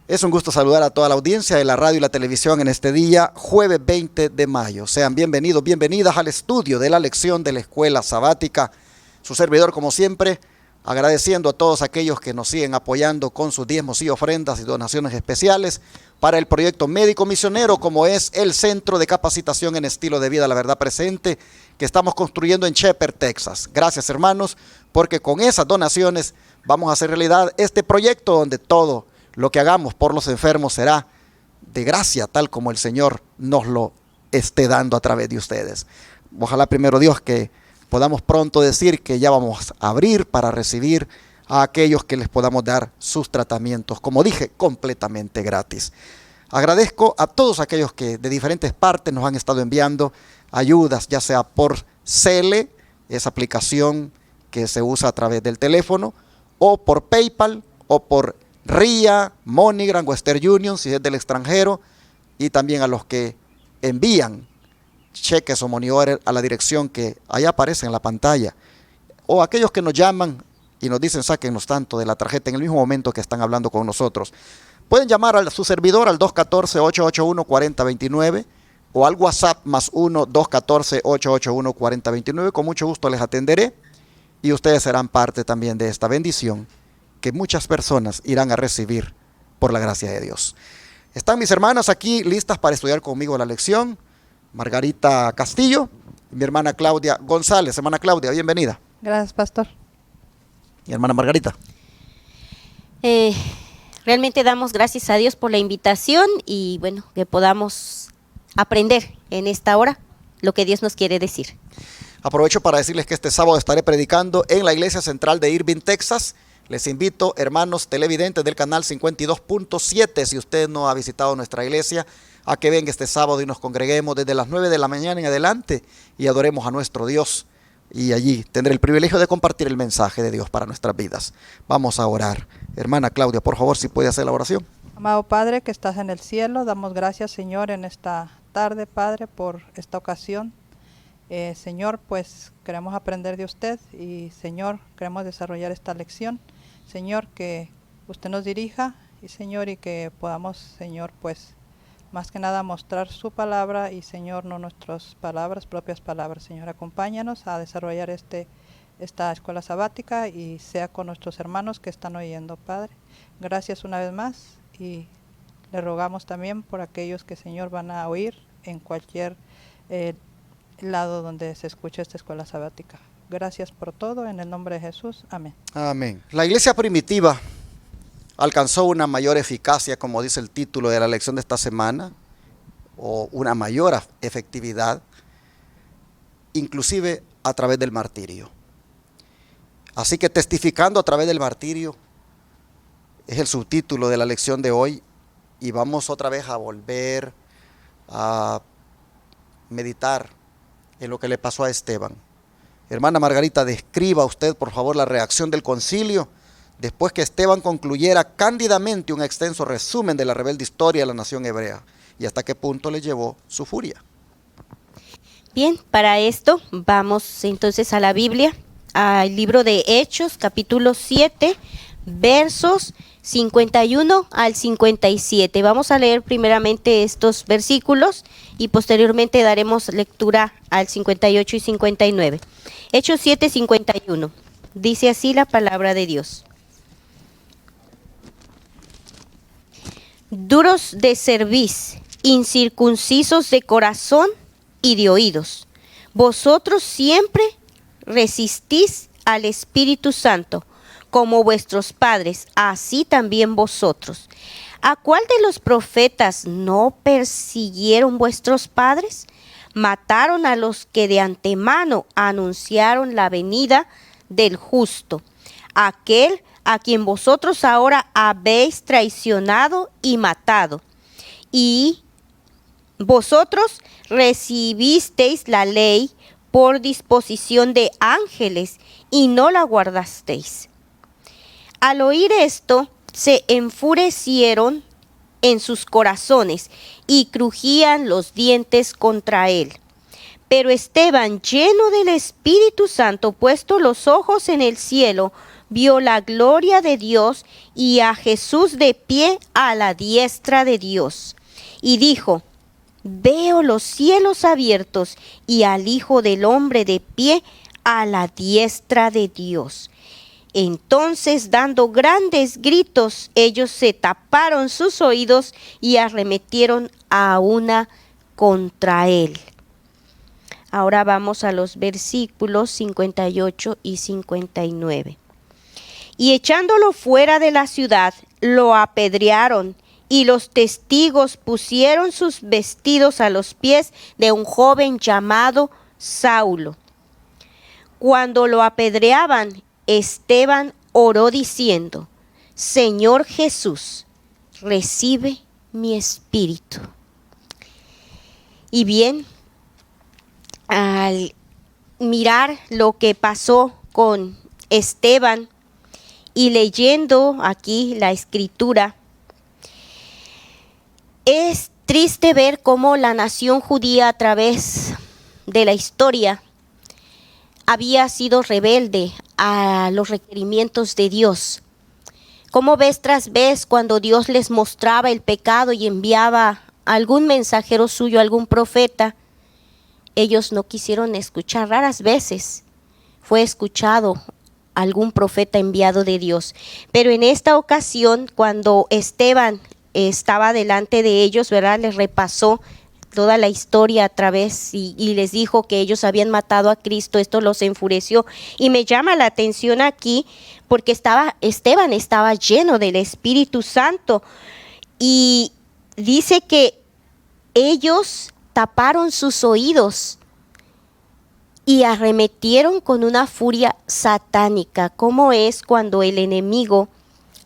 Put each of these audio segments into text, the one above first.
Es un gusto saludar a toda la audiencia de la radio y la televisión en este día, jueves 20 de mayo. Sean bienvenidos, bienvenidas al estudio de la lección de la Escuela Sabática. Su servidor, como siempre, agradeciendo a todos aquellos que nos siguen apoyando con sus diezmos y ofrendas y donaciones especiales para el proyecto médico misionero, como es el Centro de Capacitación en Estilo de Vida La Verdad Presente, que estamos construyendo en Shepherd, Texas. Gracias, hermanos, porque con esas donaciones vamos a hacer realidad este proyecto donde todo lo que hagamos por los enfermos será de gracia, tal como el Señor nos lo esté dando a través de ustedes. Ojalá, primero Dios, que podamos pronto decir que ya vamos a abrir para recibir a aquellos que les podamos dar sus tratamientos, como dije, completamente gratis. Agradezco a todos aquellos que de diferentes partes nos han estado enviando ayudas, ya sea por Cele, esa aplicación que se usa a través del teléfono, o por PayPal, o por RIA, MoneyGram, Western Union, si es del extranjero, y también a los que envían cheques o money order a la dirección que ahí aparece en la pantalla, o aquellos que nos llaman y nos dicen sáquenos tanto de la tarjeta en el mismo momento que están hablando con nosotros. Pueden llamar a su servidor al 214-881-4029 o al WhatsApp +1 214-881-4029. Con mucho gusto les atenderé y ustedes serán parte también de esta bendición que muchas personas irán a recibir por la gracia de Dios. Están mis hermanas aquí listas para estudiar conmigo la lección. Margarita Castillo y mi hermana Claudia González. Hermana Claudia, bienvenida. Gracias, pastor. Mi hermana Margarita. Realmente damos gracias a Dios por la invitación y bueno, que podamos aprender en esta hora lo que Dios nos quiere decir. Aprovecho para decirles que este sábado estaré predicando en la Iglesia Central de Irving, Texas. Les invito, hermanos televidentes del canal 52.7, si usted no ha visitado nuestra iglesia, a que venga este sábado y nos congreguemos desde las 9 de la mañana en adelante y adoremos a nuestro Dios. Y allí tendré el privilegio de compartir el mensaje de Dios para nuestras vidas. Vamos a orar. Hermana Claudia, por favor, si puede hacer la oración. Amado Padre que estás en el cielo, damos gracias, Señor, en esta tarde, Padre, por esta ocasión. Señor, pues queremos aprender de usted y, Señor, queremos desarrollar esta lección. Señor, que usted nos dirija y, Señor, y que podamos, Señor, pues más que nada mostrar su palabra y, Señor, no nuestras palabras, propias palabras. Señor, acompáñanos a desarrollar esta escuela sabática y sea con nuestros hermanos que están oyendo, Padre. Gracias una vez más y le rogamos también por aquellos que, Señor, van a oír en cualquier lado donde se escuche esta escuela sabática. Gracias por todo, en el nombre de Jesús. Amén. Amén. La iglesia primitiva alcanzó una mayor eficacia, como dice el título de la lección de esta semana, o una mayor efectividad, inclusive a través del martirio. Así que testificando a través del martirio es el subtítulo de la lección de hoy, y vamos otra vez a volver a meditar en lo que le pasó a Esteban. Hermana Margarita, describa usted por favor la reacción del concilio después que Esteban concluyera cándidamente un extenso resumen de la rebelde historia de la nación hebrea y hasta qué punto le llevó su furia. Bien, para esto vamos entonces a la Biblia, al libro de Hechos, capítulo 7, versos 51 al 57. Vamos a leer primeramente estos versículos y posteriormente daremos lectura al 58 y 59. Hechos 7, 51. Dice así la palabra de Dios. Duros de cerviz, incircuncisos de corazón y de oídos, vosotros siempre resistís al Espíritu Santo, como vuestros padres, así también vosotros. ¿A cuál de los profetas no persiguieron vuestros padres? Mataron a los que de antemano anunciaron la venida del justo, aquel a quien vosotros ahora habéis traicionado y matado. Y vosotros recibisteis la ley por disposición de ángeles y no la guardasteis. Al oír esto, se enfurecieron en sus corazones y crujían los dientes contra él. Pero Esteban, lleno del Espíritu Santo, puesto los ojos en el cielo, vio la gloria de Dios y a Jesús de pie a la diestra de Dios. Y dijo: veo los cielos abiertos y al Hijo del Hombre de pie a la diestra de Dios. Entonces, dando grandes gritos, ellos se taparon sus oídos y arremetieron a una contra él. Ahora vamos a los versículos 58 y 59. Y echándolo fuera de la ciudad, lo apedrearon, y los testigos pusieron sus vestidos a los pies de un joven llamado Saulo. Cuando lo apedreaban, Esteban oró diciendo: Señor Jesús, recibe mi espíritu. Y bien, al mirar lo que pasó con Esteban y leyendo aquí la escritura, es triste ver cómo la nación judía a través de la historia había sido rebelde a los requerimientos de Dios. Como vez tras vez, cuando Dios les mostraba el pecado y enviaba algún mensajero suyo, algún profeta, ellos no quisieron escuchar. Raras veces fue escuchado algún profeta enviado de Dios. Pero en esta ocasión, cuando Esteban estaba delante de ellos, ¿verdad?, les repasó toda la historia a través y les dijo que ellos habían matado a Cristo. Esto los enfureció, y me llama la atención aquí porque Esteban estaba lleno del Espíritu Santo, y dice que ellos taparon sus oídos y arremetieron con una furia satánica. ¿Cómo es cuando el enemigo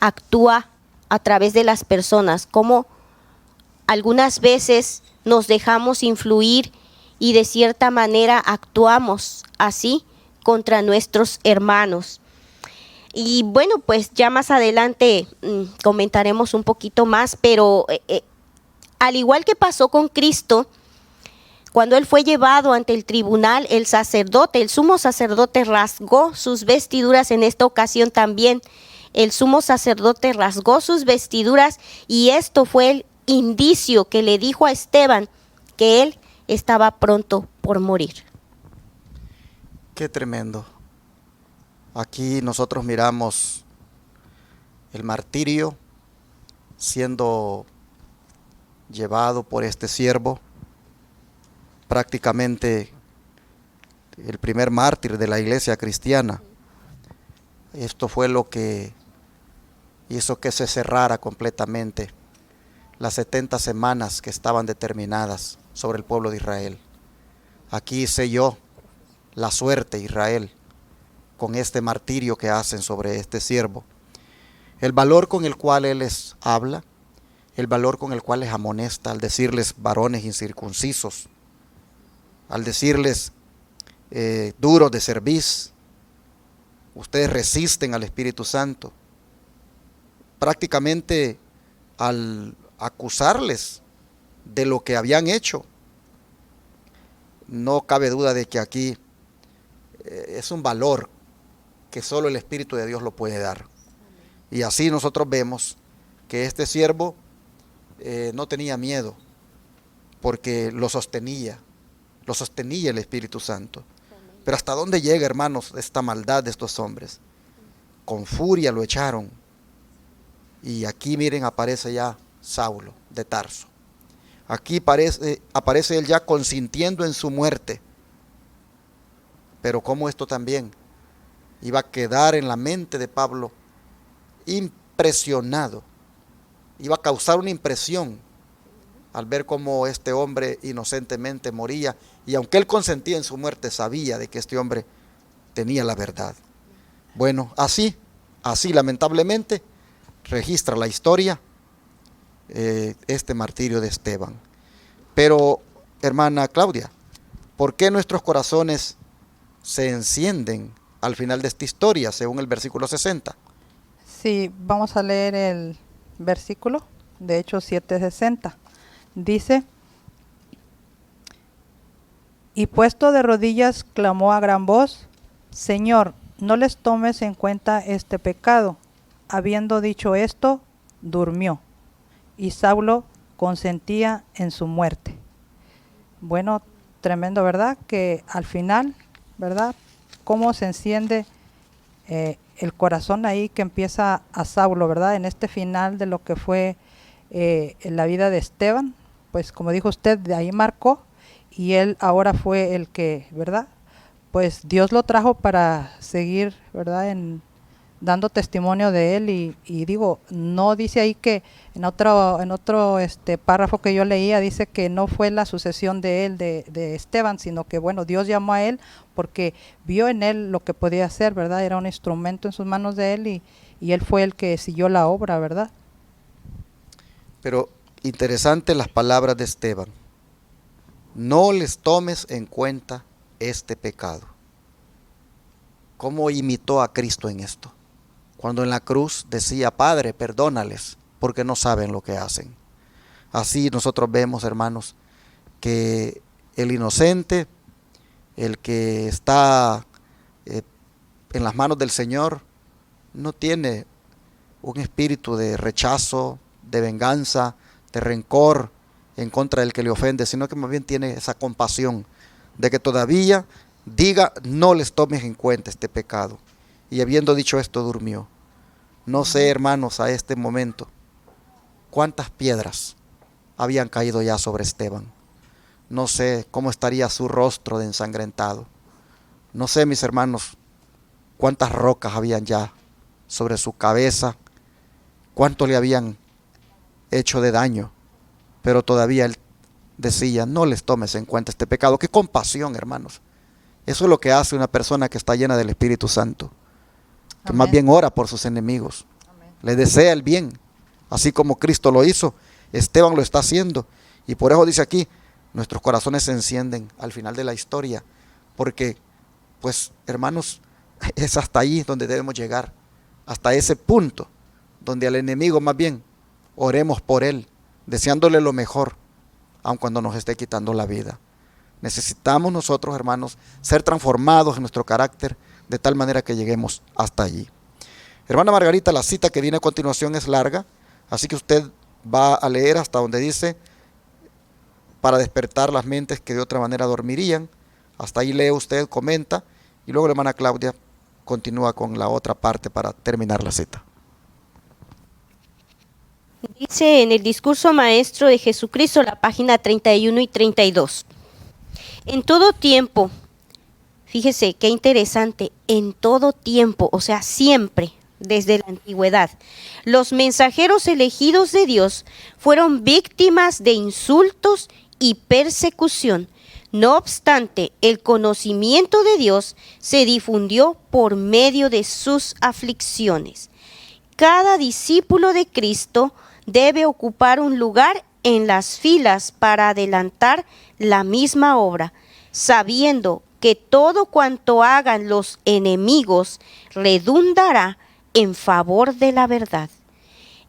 actúa a través de las personas? Cómo algunas veces nos dejamos influir y de cierta manera actuamos así contra nuestros hermanos. Y bueno, pues ya más adelante comentaremos un poquito más, pero al igual que pasó con Cristo, cuando él fue llevado ante el tribunal, el sumo sacerdote rasgó sus vestiduras. En esta ocasión también el sumo sacerdote rasgó sus vestiduras, y esto fue el indicio que le dijo a Esteban que él estaba pronto por morir. Qué tremendo. Aquí nosotros miramos el martirio siendo llevado por este siervo, prácticamente el primer mártir de la iglesia cristiana. Esto fue lo que hizo que se cerrara completamente las 70 semanas que estaban determinadas sobre el pueblo de Israel. Aquí selló la suerte de Israel con este martirio que hacen sobre este siervo. El valor con el cual él les habla, el valor con el cual les amonesta al decirles varones incircuncisos, al decirles duros de cerviz, ustedes resisten al Espíritu Santo. Prácticamente al acusarles de lo que habían hecho, no cabe duda de que aquí es un valor que solo el Espíritu de Dios lo puede dar. Y así nosotros vemos que este siervo no tenía miedo, porque lo sostenía el Espíritu Santo. Pero ¿hasta dónde llega, hermanos, esta maldad de estos hombres? Con furia lo echaron. Y aquí miren, aparece ya Saulo de Tarso. Aquí aparece él ya consintiendo en su muerte. Pero cómo esto también iba a quedar en la mente de Pablo impresionado. Iba a causar una impresión al ver cómo este hombre inocentemente moría. Y aunque él consentía en su muerte, sabía de que este hombre tenía la verdad. Bueno, así lamentablemente registra la historia este martirio de Esteban. Pero, hermana Claudia, ¿por qué nuestros corazones se encienden al final de esta historia, según el versículo 60? Sí, vamos a leer el versículo de Hechos 7:60. Dice: y puesto de rodillas clamó a gran voz: Señor, no les tomes en cuenta este pecado. Habiendo dicho esto, durmió, y Saulo consentía en su muerte. Bueno, tremendo, ¿verdad? Que al final, ¿verdad? Cómo se enciende el corazón ahí que empieza a Saulo, ¿verdad? En este final de lo que fue en la vida de Esteban, pues como dijo usted, de ahí marcó, y él ahora fue el que, ¿verdad? Pues Dios lo trajo para seguir, ¿verdad? Dando testimonio de él, y digo, no dice ahí que en otro párrafo que yo leía, dice que no fue la sucesión de él, de Esteban, sino que bueno, Dios llamó a él porque vio en él lo que podía hacer, ¿verdad? Era un instrumento en sus manos de él, y él fue el que siguió la obra, ¿verdad? Pero interesante las palabras de Esteban. No les tomes en cuenta este pecado. ¿Cómo imitó a Cristo en esto? Cuando en la cruz decía, Padre, perdónales, porque no saben lo que hacen. Así nosotros vemos, hermanos, que el inocente, el que está en las manos del Señor, no tiene un espíritu de rechazo, de venganza, de rencor en contra del que le ofende, sino que más bien tiene esa compasión de que todavía diga, no les tomes en cuenta este pecado. Y habiendo dicho esto, durmió. No sé, hermanos, a este momento, cuántas piedras habían caído ya sobre Esteban. No sé cómo estaría su rostro de ensangrentado. No sé, mis hermanos, cuántas rocas habían ya sobre su cabeza, cuánto le habían hecho de daño. Pero todavía él decía, no les tomes en cuenta este pecado. Qué compasión, hermanos. Eso es lo que hace una persona que está llena del Espíritu Santo, que más bien ora por sus enemigos. Le desea el bien, así como Cristo lo hizo. Esteban lo está haciendo, y por eso dice aquí, nuestros corazones se encienden al final de la historia, porque pues, hermanos, es hasta ahí donde debemos llegar, hasta ese punto donde al enemigo más bien oremos por él, deseándole lo mejor, aun cuando nos esté quitando la vida. Necesitamos nosotros, hermanos, ser transformados en nuestro carácter de tal manera que lleguemos hasta allí. Hermana Margarita, la cita que viene a continuación es larga, así que usted va a leer hasta donde dice, para despertar las mentes que de otra manera dormirían. Hasta ahí lee usted, comenta, y luego la hermana Claudia continúa con la otra parte para terminar la cita. Dice en el discurso maestro de Jesucristo, la página 31 y 32. En todo tiempo, fíjese qué interesante, en todo tiempo, o sea, siempre, desde la antigüedad, los mensajeros elegidos de Dios fueron víctimas de insultos y persecución. No obstante, el conocimiento de Dios se difundió por medio de sus aflicciones. Cada discípulo de Cristo debe ocupar un lugar en las filas para adelantar la misma obra, sabiendo que todo cuanto hagan los enemigos redundará en favor de la verdad.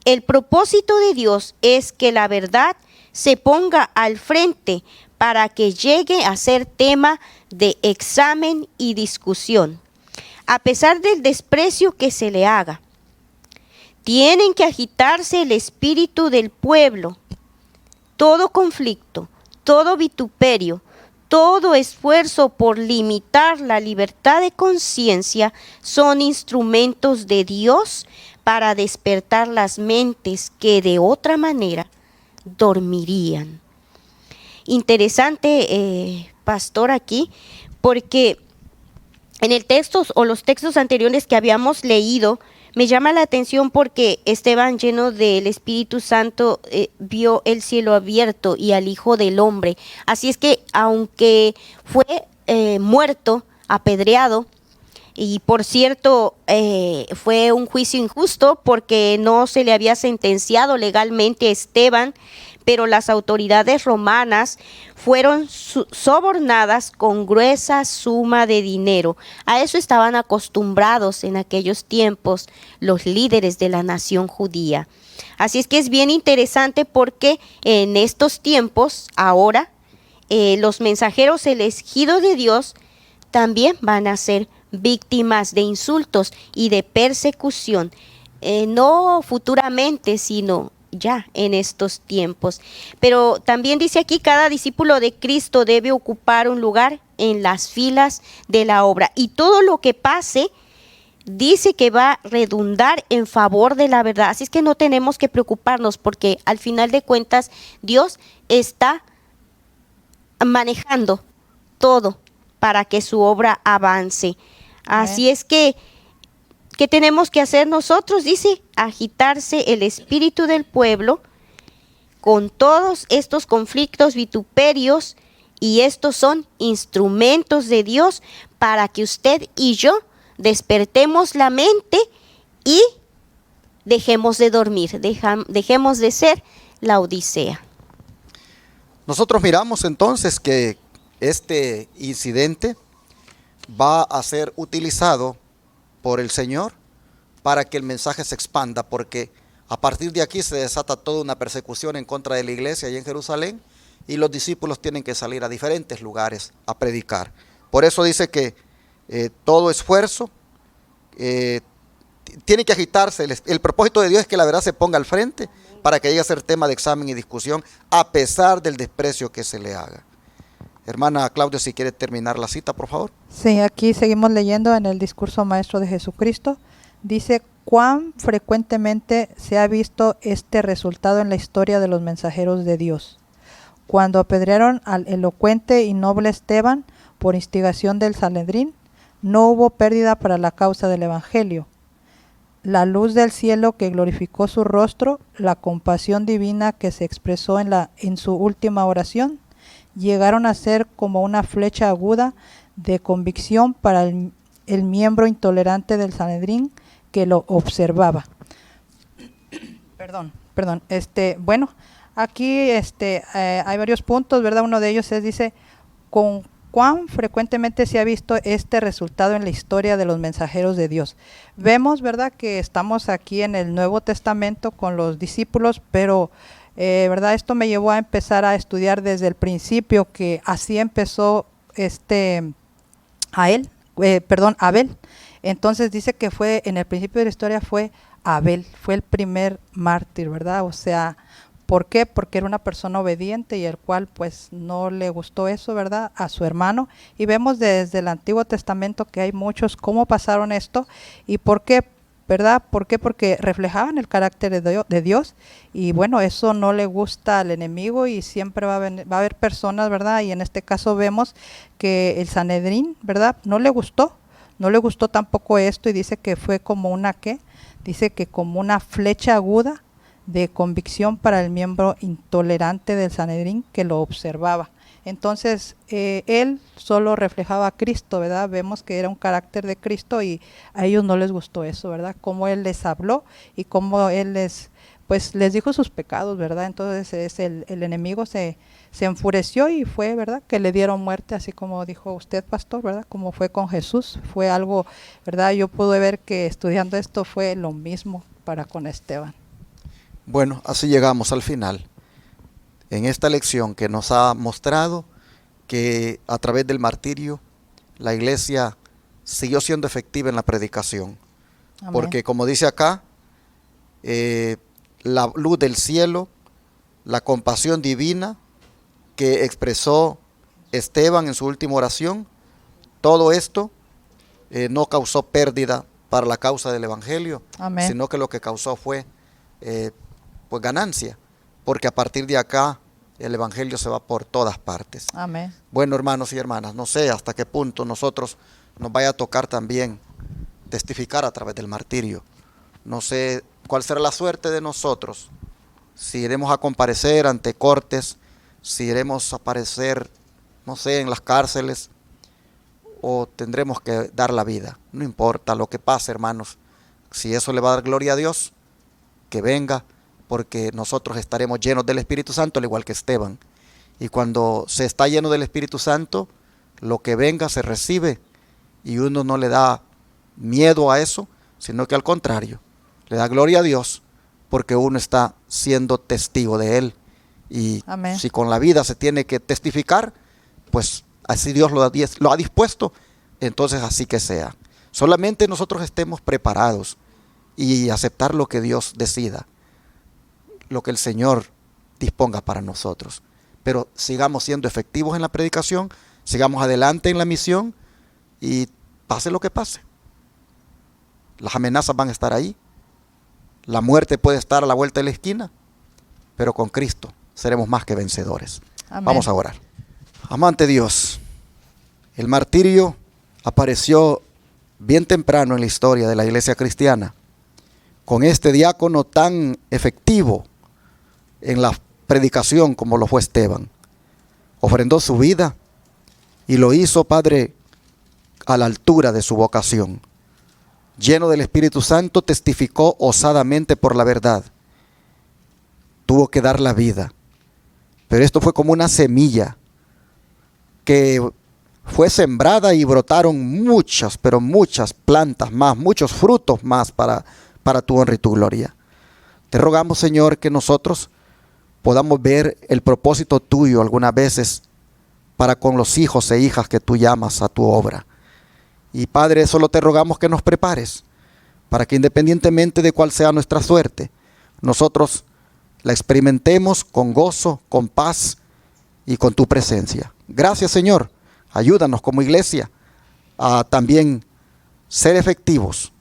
El propósito de Dios es que la verdad se ponga al frente para que llegue a ser tema de examen y discusión, a pesar del desprecio que se le haga. Tienen que agitarse el espíritu del pueblo. Todo conflicto, todo vituperio, todo esfuerzo por limitar la libertad de conciencia son instrumentos de Dios para despertar las mentes que de otra manera dormirían. Interesante, pastor, aquí, porque en el texto o los textos anteriores que habíamos leído, me llama la atención porque Esteban, lleno del Espíritu Santo, vio el cielo abierto y al Hijo del Hombre. Así es que, aunque fue muerto, apedreado, y por cierto, fue un juicio injusto porque no se le había sentenciado legalmente a Esteban, pero las autoridades romanas fueron sobornadas con gruesa suma de dinero. A eso estaban acostumbrados en aquellos tiempos los líderes de la nación judía. Así es que es bien interesante porque en estos tiempos, ahora, los mensajeros elegidos de Dios también van a ser víctimas de insultos y de persecución, no futuramente, sino ya en estos tiempos. Pero también dice aquí, cada discípulo de Cristo debe ocupar un lugar en las filas de la obra, y todo lo que pase dice que va a redundar en favor de la verdad. Así es que no tenemos que preocuparnos, porque al final de cuentas Dios está manejando todo para que su obra avance. Así es que, ¿qué tenemos que hacer nosotros? Dice, agitarse el espíritu del pueblo con todos estos conflictos, vituperios, y estos son instrumentos de Dios para que usted y yo despertemos la mente y dejemos de dormir, dejemos de ser la Odisea. Nosotros miramos entonces que este incidente va a ser utilizado por el Señor para que el mensaje se expanda, porque a partir de aquí se desata toda una persecución en contra de la iglesia allá en Jerusalén, y los discípulos tienen que salir a diferentes lugares a predicar. Por eso dice que todo esfuerzo tiene que agitarse. El propósito de Dios es que la verdad se ponga al frente para que llegue a ser tema de examen y discusión, a pesar del desprecio que se le haga. Hermana Claudia, si quiere terminar la cita, por favor. Sí, aquí seguimos leyendo en el discurso maestro de Jesucristo. Dice, ¿cuán frecuentemente se ha visto este resultado en la historia de los mensajeros de Dios? Cuando apedrearon al elocuente y noble Esteban por instigación del Sanedrín, no hubo pérdida para la causa del Evangelio. La luz del cielo que glorificó su rostro, la compasión divina que se expresó en su última oración, llegaron a ser como una flecha aguda de convicción para el miembro intolerante del Sanedrín que lo observaba. Perdón. Bueno, aquí hay varios puntos, ¿verdad? Uno de ellos dice, ¿con cuán frecuentemente se ha visto este resultado en la historia de los mensajeros de Dios? Vemos, ¿verdad?, que estamos aquí en el Nuevo Testamento con los discípulos, pero ¿verdad? Esto me llevó a empezar a estudiar desde el principio, que así empezó Abel. Entonces dice que fue, en el principio de la historia fue Abel, fue el primer mártir, ¿verdad? O sea, ¿por qué? Porque era una persona obediente y el cual pues no le gustó eso, ¿verdad?, a su hermano. Y vemos desde el Antiguo Testamento que hay muchos cómo pasaron esto y por qué, ¿verdad? ¿Por qué? Porque reflejaban el carácter de Dios, y bueno, eso no le gusta al enemigo y siempre va a haber personas, ¿verdad? Y en este caso vemos que el Sanedrín, ¿verdad?, no le gustó tampoco esto, y dice que fue como dice que como una flecha aguda de convicción para el miembro intolerante del Sanedrín que lo observaba. Entonces, él solo reflejaba a Cristo, ¿verdad? Vemos que era un carácter de Cristo y a ellos no les gustó eso, ¿verdad? Cómo él les habló y cómo él les dijo sus pecados, ¿verdad? Entonces el enemigo se enfureció y fue, ¿verdad?, que le dieron muerte, así como dijo usted, pastor, ¿verdad?, como fue con Jesús. Fue algo, ¿verdad? Yo pude ver que estudiando esto fue lo mismo para con Esteban. Bueno, así llegamos al final, en esta lección que nos ha mostrado que a través del martirio la iglesia siguió siendo efectiva en la predicación. Amén. Porque como dice acá, la luz del cielo, la compasión divina que expresó Esteban en su última oración, todo esto no causó pérdida para la causa del Evangelio. Amén. Sino que lo que causó fue pues ganancia, porque a partir de acá el Evangelio se va por todas partes. Amén. Bueno, hermanos y hermanas, no sé hasta qué punto nosotros nos vaya a tocar también testificar a través del martirio. No sé cuál será la suerte de nosotros, si iremos a comparecer ante cortes, si iremos a aparecer, no sé, en las cárceles, o tendremos que dar la vida. No importa lo que pase, hermanos, si eso le va a dar gloria a Dios, que venga, porque nosotros estaremos llenos del Espíritu Santo, al igual que Esteban. Y cuando se está lleno del Espíritu Santo, lo que venga se recibe, y uno no le da miedo a eso, sino que al contrario, le da gloria a Dios, porque uno está siendo testigo de Él. Y amén, si con la vida se tiene que testificar, pues así Dios lo ha dispuesto, entonces así que sea. Solamente nosotros estemos preparados y aceptar lo que Dios decida, lo que el Señor disponga para nosotros. Pero sigamos siendo efectivos en la predicación, sigamos adelante en la misión y pase lo que pase. Las amenazas van a estar ahí, la muerte puede estar a la vuelta de la esquina, pero con Cristo seremos más que vencedores. Amén. Vamos a orar. Amante Dios, el martirio apareció bien temprano en la historia de la iglesia cristiana, con este diácono tan efectivo en la predicación como lo fue Esteban. Ofrendó su vida y lo hizo, Padre, a la altura de su vocación. Lleno del Espíritu Santo, testificó osadamente por la verdad. Tuvo que dar la vida. Pero esto fue como una semilla que fue sembrada y brotaron muchas, pero muchas plantas más, muchos frutos más para tu honra y tu gloria. Te rogamos, Señor, que nosotros podamos ver el propósito tuyo algunas veces para con los hijos e hijas que tú llamas a tu obra. Y Padre, solo te rogamos que nos prepares para que independientemente de cuál sea nuestra suerte, nosotros la experimentemos con gozo, con paz y con tu presencia. Gracias, Señor. Ayúdanos como iglesia a también ser efectivos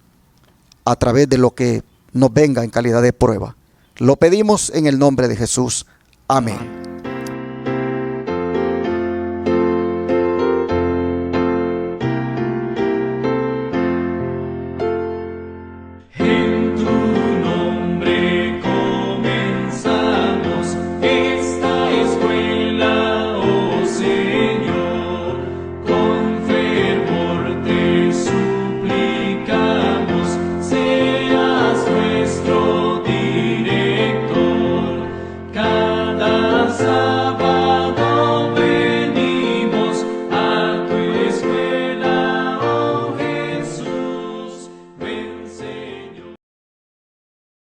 a través de lo que nos venga en calidad de prueba. Lo pedimos en el nombre de Jesús. Amén.